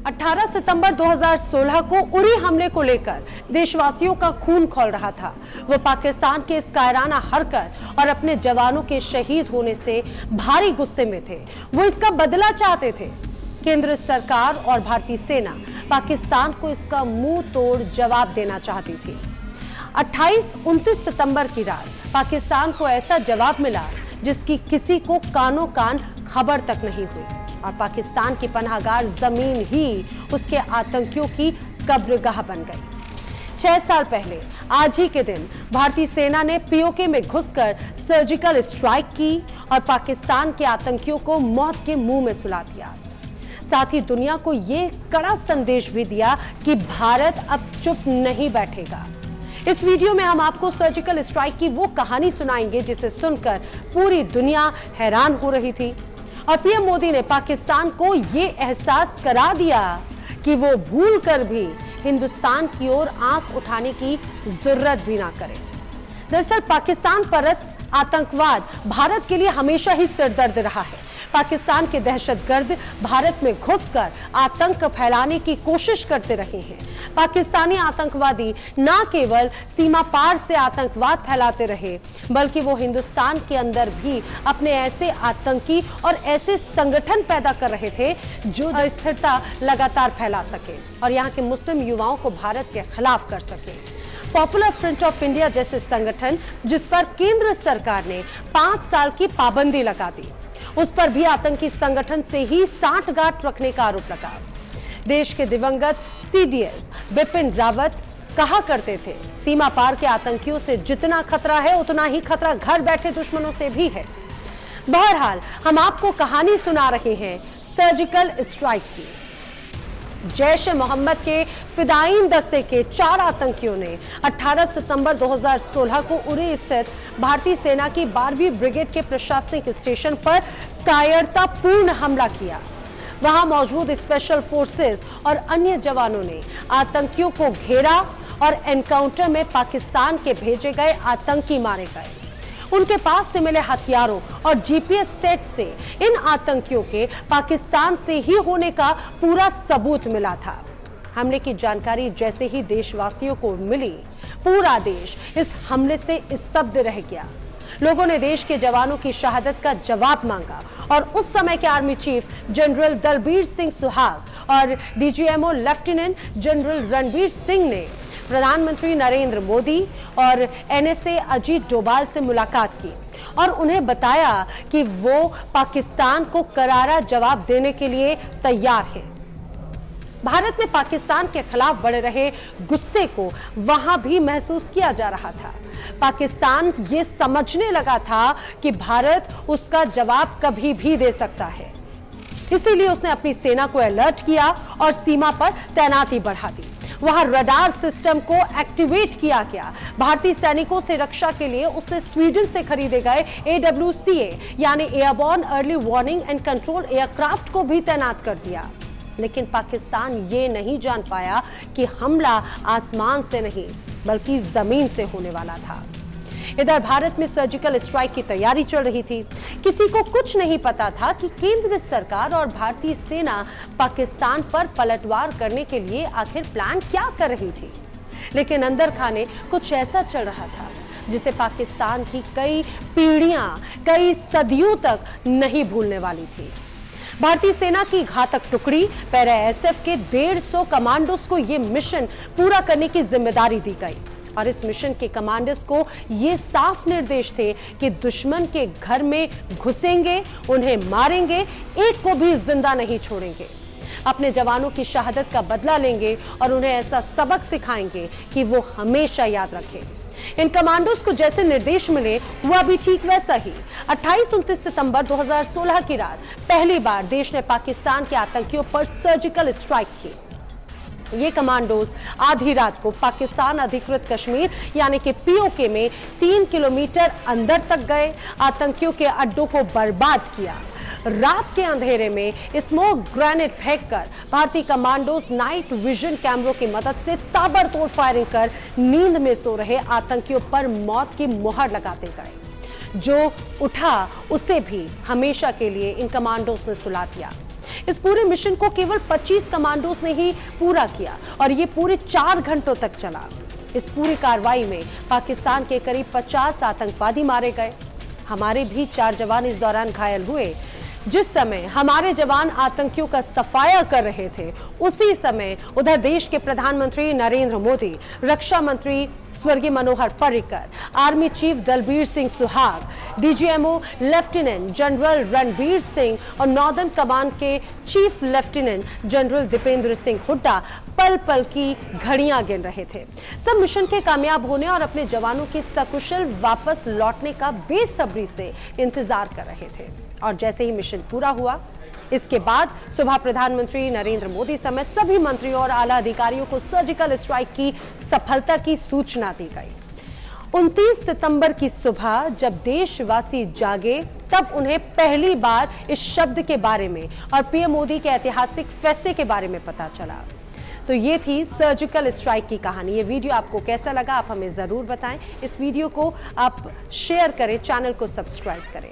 18 सितंबर 2016 को उरी हमले को लेकर देशवासियों का खून खौल रहा था। वो पाकिस्तान के इस कायराना हरकत और अपने जवानों के शहीद होने से भारी गुस्से में थे। वो इसका बदला चाहते थे। केंद्र सरकार और भारतीय सेना पाकिस्तान को इसका मुंह तोड़ जवाब देना चाहती थी। 28-29 सितंबर की रात पाकिस्तान को ऐसा जवाब मिला जिसकी किसी को कानों कान खबर तक नहीं हुई और पाकिस्तान की पनाहगार जमीन ही उसके आतंकियों की कब्रगाह बन गई। 6 साल पहले आज ही के दिन भारतीय सेना ने पीओके में घुसकर सर्जिकल स्ट्राइक की और पाकिस्तान के आतंकियों को मौत के मुंह में सुला दिया। साथ ही दुनिया को यह कड़ा संदेश भी दिया कि भारत अब चुप नहीं बैठेगा। इस वीडियो में हम आपको सर्जिकल स्ट्राइक की वो कहानी सुनाएंगे जिसे सुनकर पूरी दुनिया हैरान हो रही थी और पीएम मोदी ने पाकिस्तान को ये एहसास करा दिया कि वो भूल कर भी हिंदुस्तान की ओर आंख उठाने की जरूरत भी ना करे। दरअसल पाकिस्तान परस्त आतंकवाद भारत के लिए हमेशा ही सिरदर्द रहा है। पाकिस्तान के दहशतगर्द भारत में घुसकर आतंक फैलाने की कोशिश करते रहे हैं। पाकिस्तानी आतंकवादी न केवल सीमा पार से आतंकवाद फैलाते रहे बल्कि वो हिंदुस्तान के अंदर भी अपने ऐसे आतंकी और ऐसे संगठन पैदा कर रहे थे जो अस्थिरता लगातार फैला सके और यहाँ के मुस्लिम युवाओं को भारत के खिलाफ कर सके। पॉपुलर फ्रंट ऑफ इंडिया जैसे संगठन जिस पर केंद्र सरकार ने 5 साल की पाबंदी लगा दी, उस पर भी आतंकी संगठन से ही सांठगांठ रखने का आरोप लगा। देश के दिवंगत सीडीएस बिपिन रावत कहा करते थे, सीमा पार के आतंकियों से जितना खतरा है उतना ही खतरा घर बैठे दुश्मनों से भी है। बहरहाल हम आपको कहानी सुना रहे हैं सर्जिकल स्ट्राइक की। जैश मोहम्मद के फिदायीन दस्ते के 4 आतंकियों ने 18 सितंबर 2016 को उरी स्थित भारतीय सेना की 12वीं ब्रिगेड के प्रशासनिक स्टेशन पर कायरतापूर्ण हमला किया। वहां मौजूद स्पेशल फोर्सेस और अन्य जवानों ने आतंकियों को घेरा और एनकाउंटर में पाकिस्तान के भेजे गए आतंकी मारे गए। उनके पास से मिले हथियारों और जीपीएस सेट से इन आतंकियों के पाकिस्तान से ही होने का पूरा सबूत मिला था। हमले की जानकारी जैसे ही देशवासियों को मिली, पूरा देश इस हमले से स्तब्ध रह गया। लोगों ने देश के जवानों की शहादत का जवाब मांगा और उस समय के army chief general Dalbir Singh सुहाग और DGMO lieutenant general Ranbir Singh ने प्रधानमंत्री नरेंद्र मोदी और एनएसए अजीत डोभाल से मुलाकात की और उन्हें बताया कि वो पाकिस्तान को करारा जवाब देने के लिए तैयार है। भारत में पाकिस्तान के खिलाफ बढ़ रहे गुस्से को वहां भी महसूस किया जा रहा था। पाकिस्तान ये समझने लगा था कि भारत उसका जवाब कभी भी दे सकता है, इसीलिए उसने अपनी सेना को अलर्ट किया और सीमा पर तैनाती बढ़ा दी। वहां रडार सिस्टम को एक्टिवेट किया गया। भारतीय सैनिकों से रक्षा के लिए उसने स्वीडन से खरीदे गए AWCA यानी airborne early warning and control aircraft को भी तैनात कर दिया। लेकिन पाकिस्तान ये नहीं जान पाया कि हमला आसमान से नहीं बल्कि जमीन से होने वाला था। इधर भारत में सर्जिकल स्ट्राइक की तैयारी चल रही थी। किसी को कुछ नहीं पता था कि केंद्र सरकार और भारतीय सेना पाकिस्तान पर पलटवार करने के लिए आखिर प्लान क्या कर रही थी। लेकिन अंदर खाने कुछ ऐसा चल रहा था जिसे पाकिस्तान की कई पीढ़ियां, कई सदियों तक नहीं भूलने वाली थी। भारतीय सेना की घातक टुकड़ी पैरा एसएफ के 150 कमांडोज को यह मिशन पूरा करने की जिम्मेदारी दी गई और इस मिशन के कमांडर्स को ये साफ निर्देश थे कि दुश्मन के घर में घुसेंगे, उन्हें मारेंगे, एक को भी जिंदा नहीं छोड़ेंगे, अपने जवानों की शहादत का बदला लेंगे और उन्हें ऐसा सबक सिखाएंगे कि वो हमेशा याद रखें। इन कमांडोज को जैसे निर्देश मिले हुआ भी ठीक वैसा ही। 28-29 सितंबर 2016 की रात पहली बार देश ने पाकिस्तान के आतंकियों पर सर्जिकल स्ट्राइक की। ये कमांडोज आधी रात को पाकिस्तान अधिकृत कश्मीर यानी कि पीओके में 3 किलोमीटर अंदर तक गए, आतंकियों के अड्डों को बर्बाद किया। रात के अंधेरे में स्मोक ग्रेनेड फेंककर भारतीय कमांडोज नाइट विजन कैमरों की मदद से ताबड़तोड़ फायरिंग कर नींद में सो रहे आतंकियों पर मौत की मुहर लगाते गए। जो उठा उसे भी हमेशा के लिए इन कमांडोज ने सुला दिया। इस पूरे मिशन को केवल 25 कमांडोज ने ही पूरा किया और ये पूरे 4 घंटों तक चला। इस पूरी कार्रवाई में पाकिस्तान के करीब 50 आतंकवादी मारे गए। हमारे भी 4 जवान इस दौरान घायल हुए। जिस समय हमारे जवान आतंकियों का सफाया कर रहे थे, उसी समय उधर देश के प्रधानमंत्री नरेंद्र मोदी, रक्षा मंत्री स्वर्गीय Manohar Parrikar, army chief Dalbir Singh Suhag, DGMO lieutenant general Ranbir Singh और नॉर्दर्न कमांड के chief lieutenant general Dipendra Singh Hooda पल पल की घड़ियां गिन रहे थे। सब मिशन के कामयाब होने और अपने जवानों के सकुशल वापस लौटने का बेसब्री से इंतजार कर रहे थे। और जैसे ही मिशन पूरा हुआ, इसके बाद सुबह प्रधानमंत्री नरेंद्र मोदी समेत सभी मंत्रियों और आला अधिकारियों को सर्जिकल स्ट्राइक की सफलता की सूचना दी गई। 29 सितंबर की सुबह जब देशवासी जागे, तब उन्हें पहली बार इस शब्द के बारे में और पीएम मोदी के ऐतिहासिक फैसले के बारे में पता चला। तो ये थी सर्जिकल स्ट्राइक की कहानी। ये वीडियो आपको कैसा लगा, आप हमें जरूर बताएं। इस वीडियो को आप शेयर करें, चैनल को सब्सक्राइब करें।